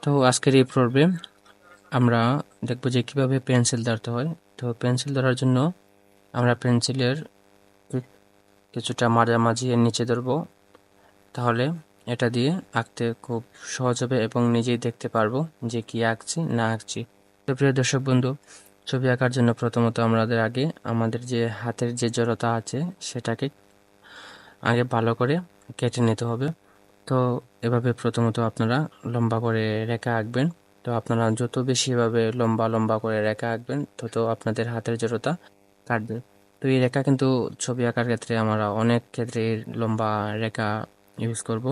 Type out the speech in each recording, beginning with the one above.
তো আজকের এই পর্বে আমরা দেখব যে কিভাবে পেন্সিল ধরতে হয়। তো পেন্সিল ধরার জন্য আমরা পেন্সিলের কিছুটা মাঝামাঝি এর নিচে ধরবো, তাহলে এটা দিয়ে আঁকতে খুব সহজ হবে এবং নিজেই দেখতে পারবো যে কি আঁকছি না আঁকছি। তো প্রিয় দর্শক বন্ধু, ছবি আঁকার জন্য প্রথমত আমাদের যে হাতের যে জড়তা আছে সেটাকে আগে ভালো করে কেটে নিতে হবে। তো এভাবে প্রথমত আপনারা লম্বা করে রেখা আঁকবেন। তো আপনারা যত বেশি এভাবে লম্বা লম্বা করে রেখা আঁকবেন তত আপনাদের হাতের জড়তা কাটবে। তো এই রেখা কিন্তু ছবি আঁকার ক্ষেত্রে আমরা অনেক ক্ষেত্রে লম্বা রেখা ইউজ করব।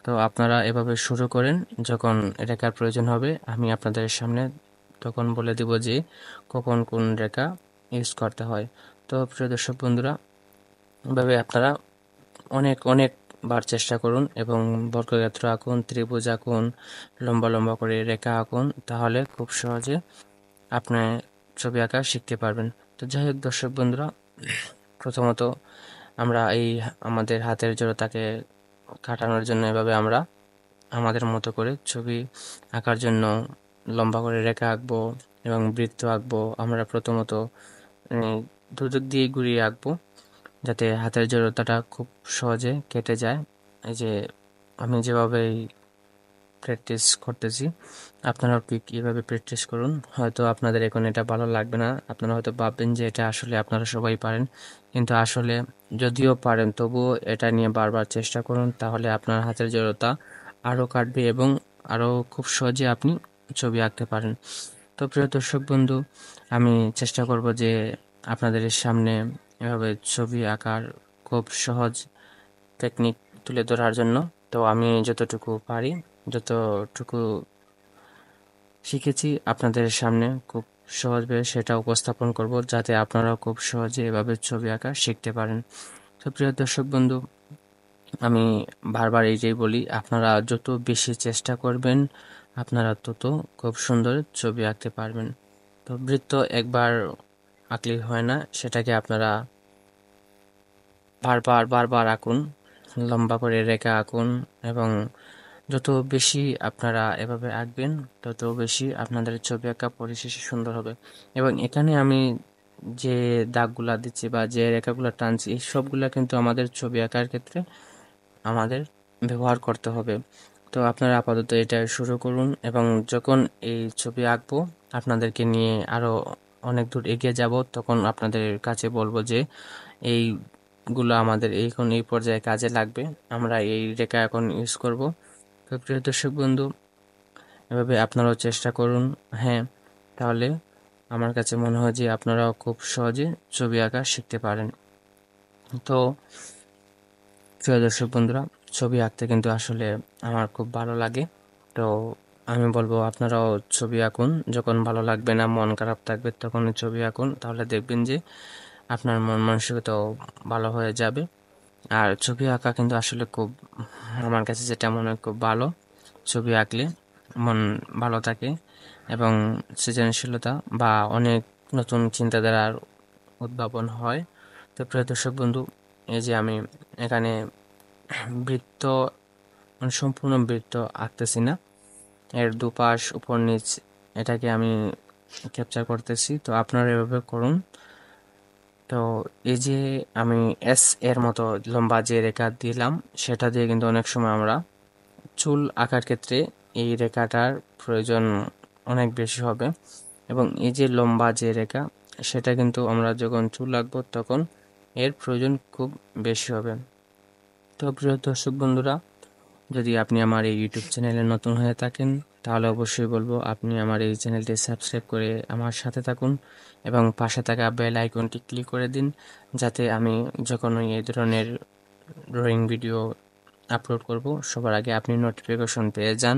তো আপনারা এভাবে শুরু করেন, যখন রেখার প্রয়োজন হবে আমি আপনাদের সামনে তখন বলে দিব যে কখন কোন রেখা ইউজ করতে হয়। তো প্রিয় দর্শক বন্ধুরা, এভাবে আপনারা অনেক অনেক বার চেষ্টা করুন এবং বর্গক্ষেত্র আঁকুন, ত্রিভুজ আঁকুন, লম্বা লম্বা করে রেখা আঁকুন, তাহলে খুব সহজে আপনি ছবি আঁকা শিখতে পারবেন। তো যাই হোক দর্শক বন্ধুরা, প্রথমত আমরা আমাদের হাতের জড়তাকে কাটানোর জন্য এভাবে আমরা আমাদের মতো করে ছবি আঁকার জন্য লম্বা করে রেখা আঁকবো এবং বৃত্ত আঁকবো। আমরা প্রথমত দুদিক দিয়ে ঘুরিয়ে আঁকবো যাতে হাতের জড়তাটা খুব সহজে কেটে যায়। এই যে আমি যেভাবে প্র্যাকটিস করতেছি, আপনারাও ঠিক এভাবে প্র্যাকটিস করুন। হয়তো আপনাদের এখন এটা ভালো লাগবে না, আপনারা হয়তো ভাববেন যে এটা আসলে আপনারা সবাই পারেন, কিন্তু আসলে যদিও পারেন তবুও এটা নিয়ে বারবার চেষ্টা করুন, তাহলে আপনার হাতের জড়তা আরও কাটবে এবং আরও খুব সহজে আপনি ছবি আঁকতে পারেন। তো প্রিয় দর্শক বন্ধু, আমি চেষ্টা করব যে আপনাদের সামনে এভাবে ছবি আঁকার খুব সহজ টেকনিক তুলে ধরার জন্য। তো আমি যতটুকু পারি, যতটুকু শিখেছি আপনাদের সামনে খুব সহজভাবে সেটা উপস্থাপন করব, যাতে আপনারাও খুব সহজে এভাবে ছবি আঁকা শিখতে পারেন। তো প্রিয় দর্শক বন্ধু, আমি বারবার এইটাই বলি, আপনারা যত বেশি চেষ্টা করবেন আপনারা তত খুব সুন্দর ছবি আঁকতে পারবেন। তো বৃত্ত একবার আঁকলেই হয় না, সেটাকে আপনারা বারবার বারবার আঁকুন, লম্বা করে রেখা আঁকুন এবং যত বেশি আপনারা এভাবে আঁকবেন তত বেশি আপনাদের ছবি আঁকা পরিশেষে সুন্দর হবে। এবং এখানে আমি যে দাগগুলা দিচ্ছি বা যে রেখাগুলো টানছি, এই সবগুলা কিন্তু আমাদের ছবি আঁকার ক্ষেত্রে আমাদের ব্যবহার করতে হবে। তো আপনারা আপাতত এটা শুরু করুন এবং যখন এই ছবি আঁকবো আপনাদেরকে নিয়ে আরো অনেক দূর এগিয়ে যাব, তখন আপনাদের কাছে বলবো যে এইগুলো আমাদের এই পর্যায়ে কাজে লাগবে, আমরা এই রেখা এখন ইউজ করব। তো প্রিয় দর্শক বন্ধু, এভাবে আপনারাও চেষ্টা করুন। হ্যাঁ, তাহলে আমার কাছে মনে হয় যে আপনারাও খুব সহজে ছবি আঁকা শিখতে পারেন। তো প্রিয় দর্শক বন্ধুরা, ছবি আঁকতে কিন্তু আসলে আমার খুব ভালো লাগে। তো আমি বলবো আপনারাও ছবি আঁকুন, যখন ভালো লাগবে না, মন খারাপ থাকবে, তখন ছবি আঁকুন, তাহলে দেখবেন যে আপনার মন মানসিকতাও ভালো হয়ে যাবে। আর ছবি আঁকা কিন্তু আসলে খুব, আমার কাছে যেটা মনে হয় খুব ভালো, ছবি আঁকলে মন ভালো থাকে এবং সৃজনশীলতা বা অনেক নতুন চিন্তাধারার উদ্ভাবন হয়। তো প্রিয় দর্শক বন্ধু, এই যে আমি এখানে বৃত্ত, মানে সম্পূর্ণ বৃত্ত আঁকতেছি না, এর দুপাশ উপর নিচ এটাকে আমি ক্যাপচার করতেছি। তো আপনারা এভাবে করুন। তো এই যে আমি এস এর মতো লম্বা যে রেখা দিলাম, সেটা দিয়ে কিন্তু অনেক সময় আমরা চুল আঁকার ক্ষেত্রে এই রেখাটার প্রয়োজন অনেক বেশি হবে এবং এই যে লম্বা যে রেখা, সেটা কিন্তু আমরা যখন চুল আঁকবো তখন এর প্রয়োজন খুব বেশি হবে। তো প্রিয় দর্শক বন্ধুরা, যদি আপনি আমার এই ইউটিউব চ্যানেলে নতুন হয়ে থাকেন, তাহলে অবশ্যই বলবো আপনি আমার এই চ্যানেলটি সাবস্ক্রাইব করে আমার সাথে থাকুন এবং পাশে থাকা বেল আইকনটি ক্লিক করে দিন, যাতে আমি যখন এই ধরনের ড্রয়িং ভিডিও আপলোড করব সবার আগে আপনি নোটিফিকেশন পেয়ে যান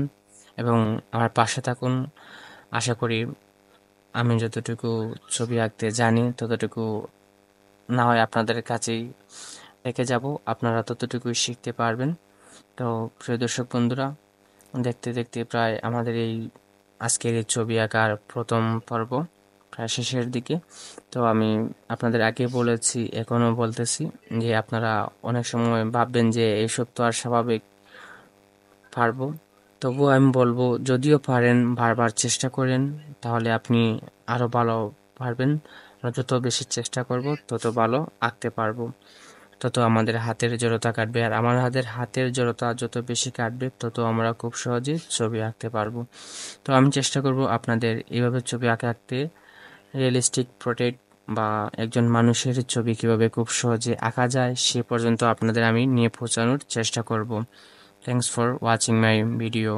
এবং আমার পাশে থাকুন। আশা করি আমি যতটুকু ছবি আঁকতে জানি ততটুকু না হয় আপনাদের কাছেই রেখে যাব, আপনারা ততটুকুই শিখতে পারবেন। তো প্রিয় দর্শক বন্ধুরা, দেখতে দেখতে প্রায় আমাদের এই আজকের এই ছবি আঁকার প্রথম পর্ব প্রায় শেষের দিকে। তো আমি আপনাদের আগে বলেছি, এখনো বলতেছি যে আপনারা অনেক সময় ভাববেন যে এইসব তো আর স্বাভাবিক পারবো, তবুও আমি বলবো, যদিও পারেন বারবার চেষ্টা করেন, তাহলে আপনি আরো ভালো পারবেন। আমরা যত বেশি চেষ্টা করব তত ভালো আঁকতে পারবো, তত আমাদের হাতের জড়তা কাটবে। আর আমাদের হাতের জড়তা যত বেশি কাটবে তত আমরা খুব সহজে ছবি আঁকতে পারবো। তো আমি চেষ্টা করব আপনাদের এইভাবে ছবি আঁকতে, রিয়েলিস্টিক পোর্ট্রেট বা একজন মানুষের ছবি কিভাবে খুব সহজে আঁকা যায় সে পর্যন্ত আপনাদের আমি নিয়ে পৌঁছানোর চেষ্টা করব। Thanks for watching my video.